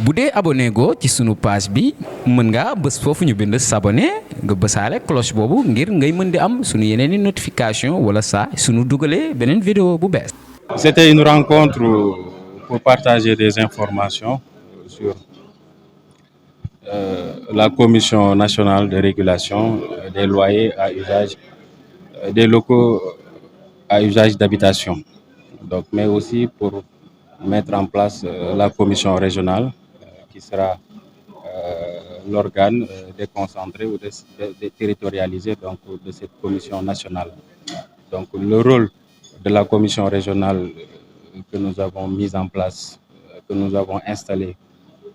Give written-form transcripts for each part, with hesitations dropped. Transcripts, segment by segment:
bu dee abonné go ci sunu page bi mën ngaa bës foofu ñu bind s'abonner nga bësaale cloche boobu ngir ngay mën di am sunu yeneen i notification wala saa sunu dugalee beneen vidéo bu bees. C'était une rencontre pour partager des informations sur la Commission nationale de régulation des loyers à usage des locaux à usage d'habitation. Donc, mais aussi pour mettre en place la commission régionale qui sera l'organe déconcentré ou territorialisé donc, de cette commission nationale. Donc le rôle de la commission régionale que nous avons mise en place, que nous avons installée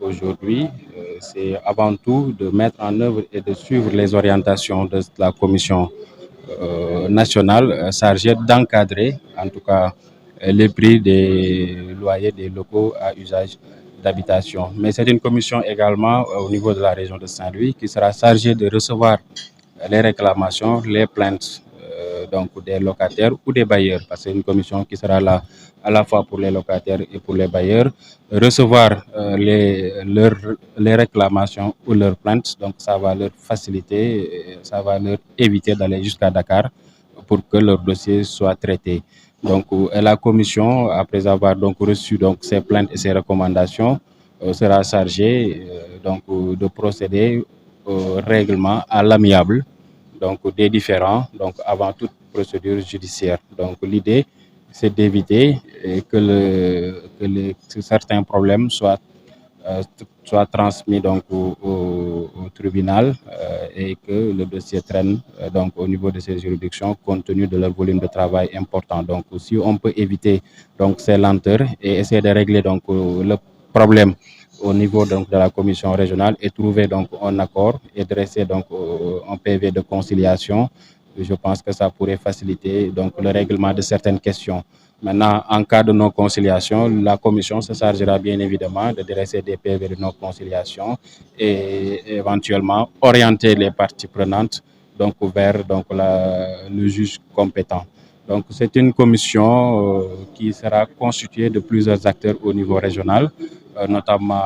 aujourd'hui, c'est avant tout de mettre en œuvre et de suivre les orientations de la commission nationale chargée d'encadrer en tout cas les prix des loyers des locaux à usage d'habitation. Mais c'est une commission également au niveau de la région de Saint-Louis qui sera chargée de recevoir les réclamations, les plaintes donc des locataires ou des bailleurs, parce que c'est une commission qui sera là à la fois pour les locataires et pour les bailleurs, recevoir les réclamations ou leurs plaintes. Donc ça va leur faciliter, ça va leur éviter d'aller jusqu'à Dakar pour que leur dossier soit traité. Donc la commission, après avoir donc reçu donc ces plaintes et ces recommandations, sera chargée donc de procéder au règlement à l'amiable donc des différends, donc avant toute procédure judiciaire. Donc l'idée, c'est d'éviter que certains problèmes soient transmis donc au tribunal et que le dossier traîne donc au niveau de ces juridictions compte tenu de leur volume de travail important. Donc si on peut éviter donc ces lenteurs et essayer de régler donc le problème au niveau donc de la commission régionale et trouver donc un accord et dresser donc un PV de conciliation, je pense que ça pourrait faciliter donc le règlement de certaines questions. Maintenant, en cas de non-conciliation, la commission se chargera bien évidemment de dresser des PV de non-conciliation et éventuellement orienter les parties prenantes donc vers donc le juge compétent. Donc c'est une commission qui sera constituée de plusieurs acteurs au niveau régional, notamment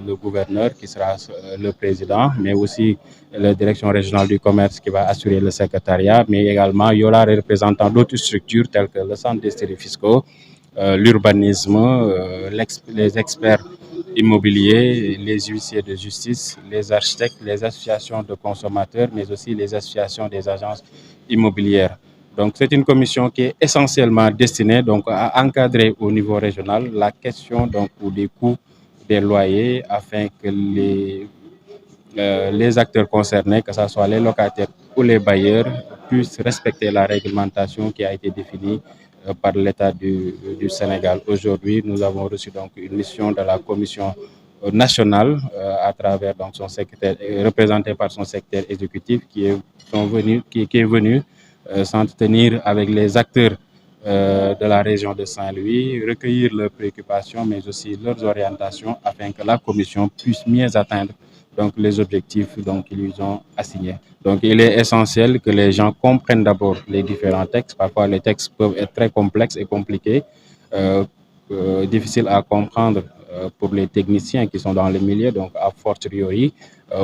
le gouverneur qui sera le président, mais aussi la direction régionale du commerce qui va assurer le secrétariat, mais également il y aura des représentants d'autres structures telles que le centre des services fiscaux, l'urbanisme, les experts immobiliers, les huissiers de justice, les architectes, les associations de consommateurs, mais aussi les associations des agences immobilières. Donc c'est une commission qui est essentiellement destinée donc, à encadrer au niveau régional la question donc, des coûts des loyers afin que les acteurs concernés, que ce soit les locataires ou les bailleurs, puissent respecter la réglementation qui a été définie par l'État du Sénégal. Aujourd'hui, nous avons reçu donc une mission de la commission nationale à travers donc, son secrétaire, représenté par son secrétaire exécutif qui est venu s'entretenir avec les acteurs de la région de Saint-Louis, recueillir leurs préoccupations, mais aussi leurs orientations afin que la commission puisse mieux atteindre donc, les objectifs qu'ils lui ont assignés. Donc il est essentiel que les gens comprennent d'abord les différents textes. Parfois les textes peuvent être très complexes et compliqués, difficiles à comprendre pour les techniciens qui sont dans le milieu, donc a fortiori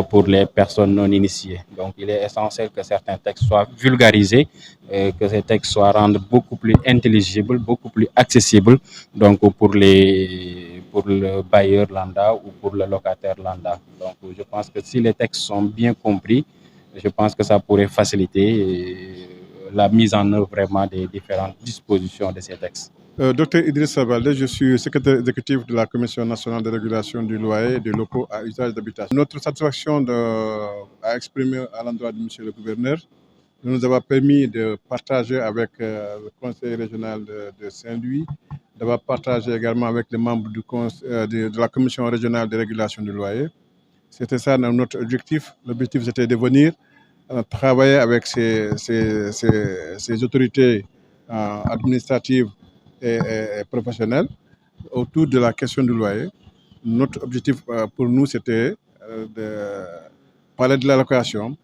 pour les personnes non initiées. Donc il est essentiel que certains textes soient vulgarisés, que ces textes soient rendus beaucoup plus intelligibles, beaucoup plus accessibles donc pour le bailleur lambda ou pour le locataire lambda. Donc je pense que si les textes sont bien compris, je pense que ça pourrait faciliter la mise en œuvre vraiment des différentes dispositions de ces textes. Docteur Idrissa Baldé, je suis secrétaire exécutif de la Commission nationale de régulation du loyer et des locaux à usage d'habitation. Notre satisfaction à exprimer à l'endroit de M. le gouverneur nous a permis de partager avec le conseil régional de Saint-Louis, d'avoir partagé également avec les membres de la Commission régionale de régulation du loyer. C'était ça notre objectif. L'objectif, c'était de venir travailler avec ces autorités administratives et professionnels autour de la question du loyer. Notre objectif pour nous, c'était de parler de la location,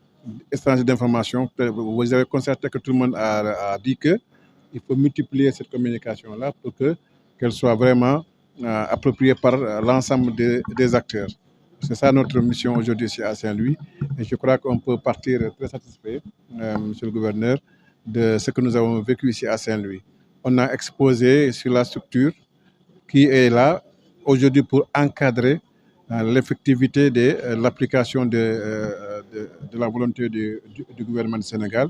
échanger d'informations. Vous avez constaté que tout le monde a dit qu'il faut multiplier cette communication-là pour qu'elle soit vraiment appropriée par l'ensemble des acteurs. C'est ça notre mission aujourd'hui ici à Saint-Louis. Et je crois qu'on peut partir très satisfait, monsieur le gouverneur, de ce que nous avons vécu ici à Saint-Louis. On a exposé sur la structure qui est là aujourd'hui pour encadrer l'effectivité de l'application de la volonté du gouvernement du Sénégal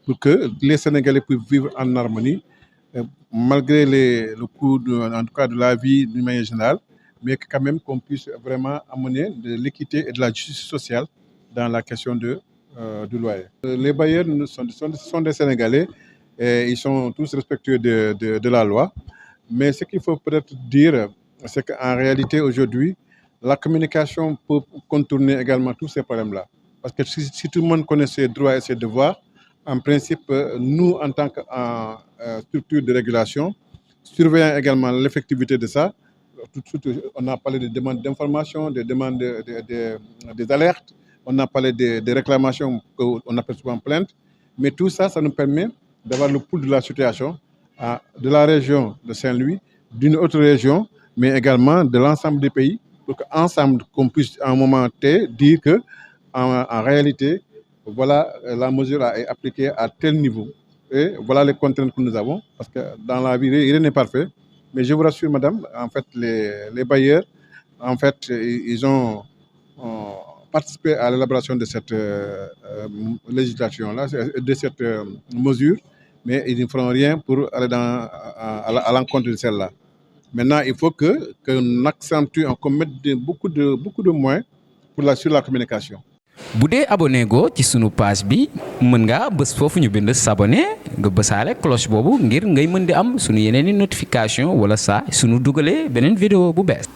pour que les Sénégalais puissent vivre en harmonie malgré le coût en tout cas de la vie d'une manière générale, mais que quand même qu'on puisse vraiment amener de l'équité et de la justice sociale dans la question du loyer. Les bailleurs sont des Sénégalais et ils sont tous respectueux de la loi. Mais ce qu'il faut peut-être dire, c'est qu'en réalité, aujourd'hui, la communication peut contourner également tous ces problèmes-là. Parce que si tout le monde connaît ses droits et ses devoirs, en principe, nous, en tant que structure de régulation, surveillant également l'effectivité de ça, on a parlé des demandes d'information, des demandes des alertes, on a parlé des réclamations qu'on appelle souvent plaintes, mais tout ça, ça nous permet d'avoir le pouls de la situation de la région de Saint-Louis, d'une autre région, mais également de l'ensemble des pays, pour qu'ensemble, qu'on puisse à un moment T dire que en réalité, voilà, la mesure est appliquée à tel niveau. Et voilà les contraintes que nous avons, parce que dans la vie, rien n'est parfait. Mais je vous rassure, madame, en fait, les bailleurs, en fait, ils ont participé à l'élaboration de cette législation-là, de cette mesure, mais ils ne feront rien pour aller à l'encontre de celle-là. Maintenant, il faut qu'on accentue, qu'on mette beaucoup de moyens sur la communication. bu dee abonné go ci sunu page bi mën nga bës foofu ñu bind s'abonner nga bësaale cloche boobu ngir ngay mën di am sunu yeneeni notification wala saa sunu dugalee beneen vidéo bu bees